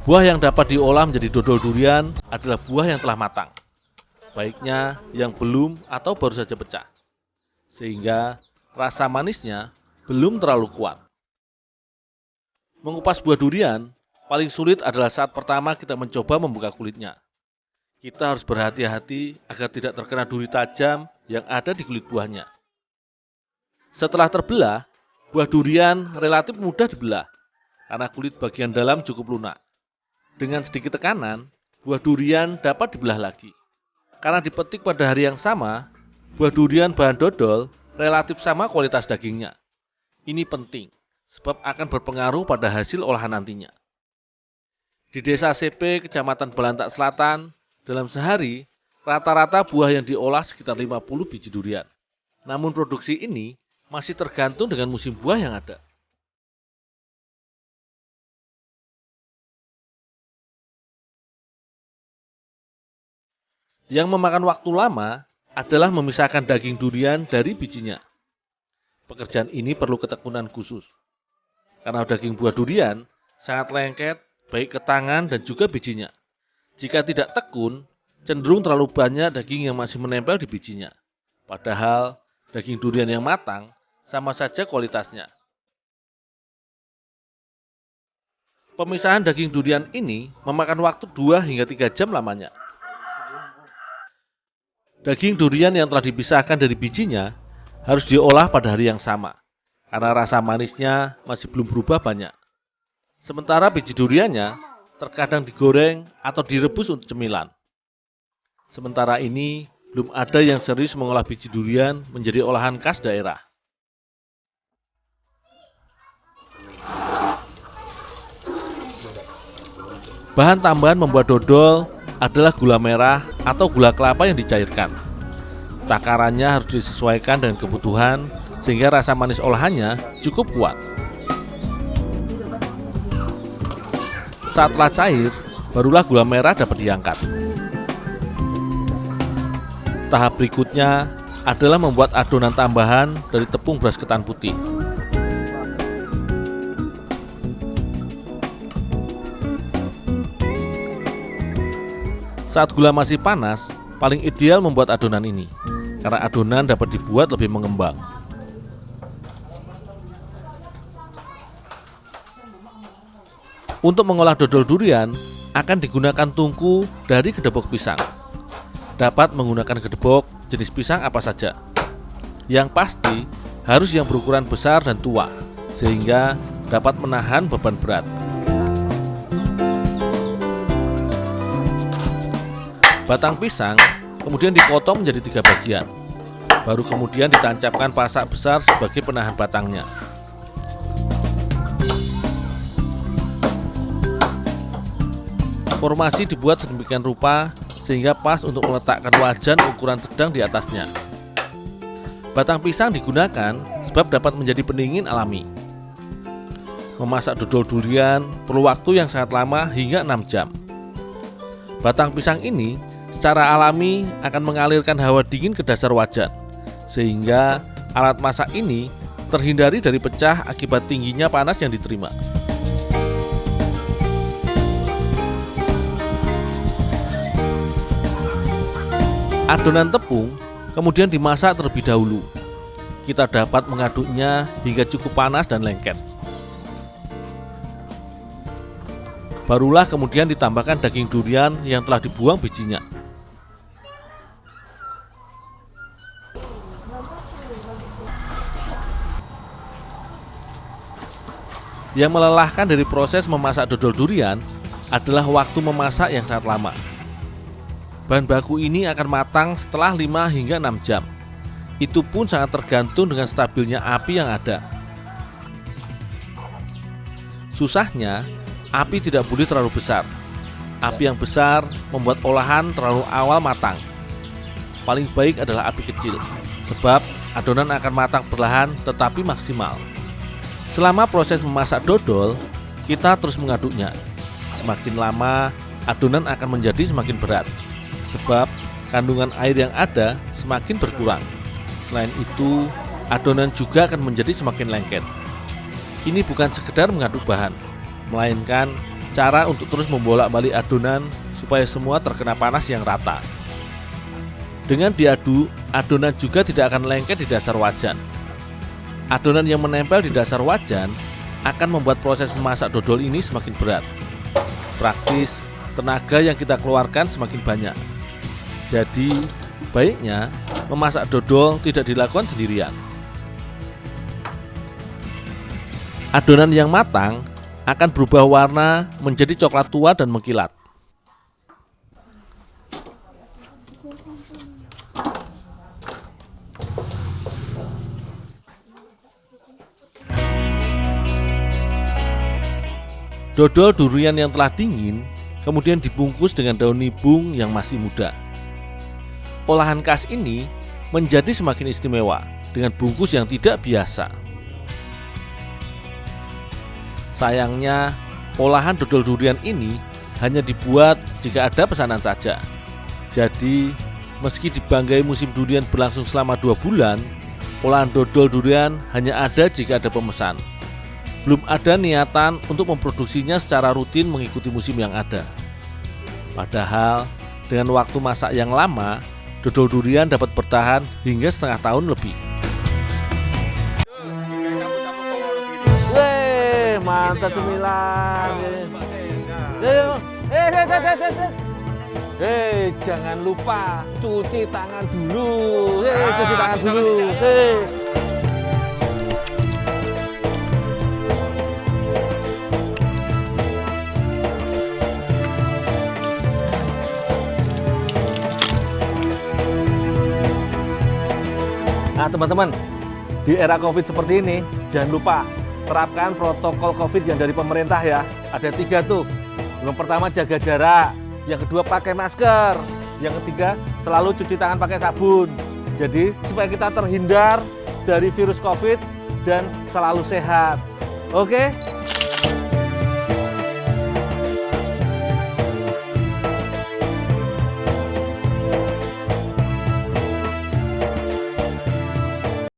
Buah yang dapat diolah menjadi dodol durian adalah buah yang telah matang, baiknya yang belum atau baru saja pecah, sehingga rasa manisnya belum terlalu kuat. Mengupas buah durian paling sulit adalah saat pertama kita mencoba membuka kulitnya. Kita harus berhati-hati agar tidak terkena duri tajam yang ada di kulit buahnya. Setelah terbelah, buah durian relatif mudah dibelah karena kulit bagian dalam cukup lunak. Dengan sedikit tekanan, buah durian dapat dibelah lagi. Karena dipetik pada hari yang sama, buah durian bahan dodol relatif sama kualitas dagingnya. Ini penting, sebab akan berpengaruh pada hasil olahan nantinya. Di desa CP, Kecamatan Balantak Selatan, dalam sehari, rata-rata buah yang diolah sekitar 50 biji durian. Namun produksi ini masih tergantung dengan musim buah yang ada. Yang memakan waktu lama adalah memisahkan daging durian dari bijinya. Pekerjaan ini perlu ketekunan khusus. Karena daging buah durian sangat lengket baik ke tangan dan juga bijinya. Jika tidak tekun, cenderung terlalu banyak daging yang masih menempel di bijinya. Padahal daging durian yang matang sama saja kualitasnya. Pemisahan daging durian ini memakan waktu 2 hingga 3 jam lamanya. Daging durian yang telah dipisahkan dari bijinya harus diolah pada hari yang sama, karena rasa manisnya masih belum berubah banyak. Sementara biji duriannya terkadang digoreng atau direbus untuk cemilan. Sementara ini, belum ada yang serius mengolah biji durian menjadi olahan khas daerah. Bahan tambahan membuat dodol adalah gula merah atau gula kelapa yang dicairkan. Takarannya harus disesuaikan dengan kebutuhan sehingga rasa manis olahannya cukup kuat. Saat telah cair, barulah gula merah dapat diangkat. Tahap berikutnya adalah membuat adonan tambahan dari tepung beras ketan putih. Saat gula masih panas, paling ideal membuat adonan ini, karena adonan dapat dibuat lebih mengembang. Untuk mengolah dodol durian, akan digunakan tungku dari kedebok pisang. Dapat menggunakan kedebok jenis pisang apa saja. Yang pasti, harus yang berukuran besar dan tua, sehingga dapat menahan beban berat. Batang pisang kemudian dipotong menjadi 3 bagian. Baru kemudian ditancapkan pasak besar sebagai penahan batangnya. Formasi dibuat sedemikian rupa sehingga pas untuk meletakkan wajan ukuran sedang di atasnya. Batang pisang digunakan sebab dapat menjadi pendingin alami. Memasak dodol durian perlu waktu yang sangat lama hingga 6 jam. Batang pisang ini secara alami akan mengalirkan hawa dingin ke dasar wajan, sehingga alat masak ini terhindari dari pecah akibat tingginya panas yang diterima. Adonan tepung kemudian dimasak terlebih dahulu. Kita dapat mengaduknya hingga cukup panas dan lengket. Barulah kemudian ditambahkan daging durian yang telah dibuang bijinya. Yang melelahkan dari proses memasak dodol durian adalah waktu memasak yang sangat lama. Bahan baku ini akan matang setelah 5 hingga 6 jam. Itu pun sangat tergantung dengan stabilnya api yang ada. Susahnya, api tidak boleh terlalu besar. Api yang besar membuat olahan terlalu awal matang. Paling baik adalah api kecil, sebab adonan akan matang perlahan tetapi maksimal. Selama proses memasak dodol, kita terus mengaduknya. Semakin lama, adonan akan menjadi semakin berat, sebab kandungan air yang ada semakin berkurang. Selain itu, adonan juga akan menjadi semakin lengket. Ini bukan sekedar mengaduk bahan, melainkan Cara untuk terus membolak-balik adonan supaya semua terkena panas yang rata. Dengan diaduk, adonan juga tidak akan lengket di dasar wajan. Adonan yang menempel di dasar wajan akan membuat proses memasak dodol ini semakin berat. Praktis, tenaga yang kita keluarkan semakin banyak. Jadi, baiknya memasak dodol tidak dilakukan sendirian. Adonan yang matang akan berubah warna menjadi coklat tua dan mengkilat. Dodol durian yang telah dingin kemudian dibungkus dengan daun nibung yang masih muda. Olahan khas ini menjadi semakin istimewa dengan bungkus yang tidak biasa. Sayangnya, olahan dodol durian ini hanya dibuat jika ada pesanan saja. Jadi, meski dibanggai musim durian berlangsung selama 2 bulan, olahan dodol durian hanya ada jika ada pemesan. Belum ada niatan untuk memproduksinya secara rutin mengikuti musim yang ada. Padahal, dengan waktu masak yang lama, dodol durian dapat bertahan hingga setengah tahun lebih. Weh, mantap cemilan. Jangan lupa cuci tangan dulu. Cuci tangan dulu. Nah teman-teman, di era COVID seperti ini, jangan lupa terapkan protokol COVID yang dari pemerintah ya. Ada 3 tuh. Yang pertama jaga jarak, yang kedua pakai masker, yang ketiga selalu cuci tangan pakai sabun. Jadi supaya kita terhindar dari virus COVID dan selalu sehat. Oke?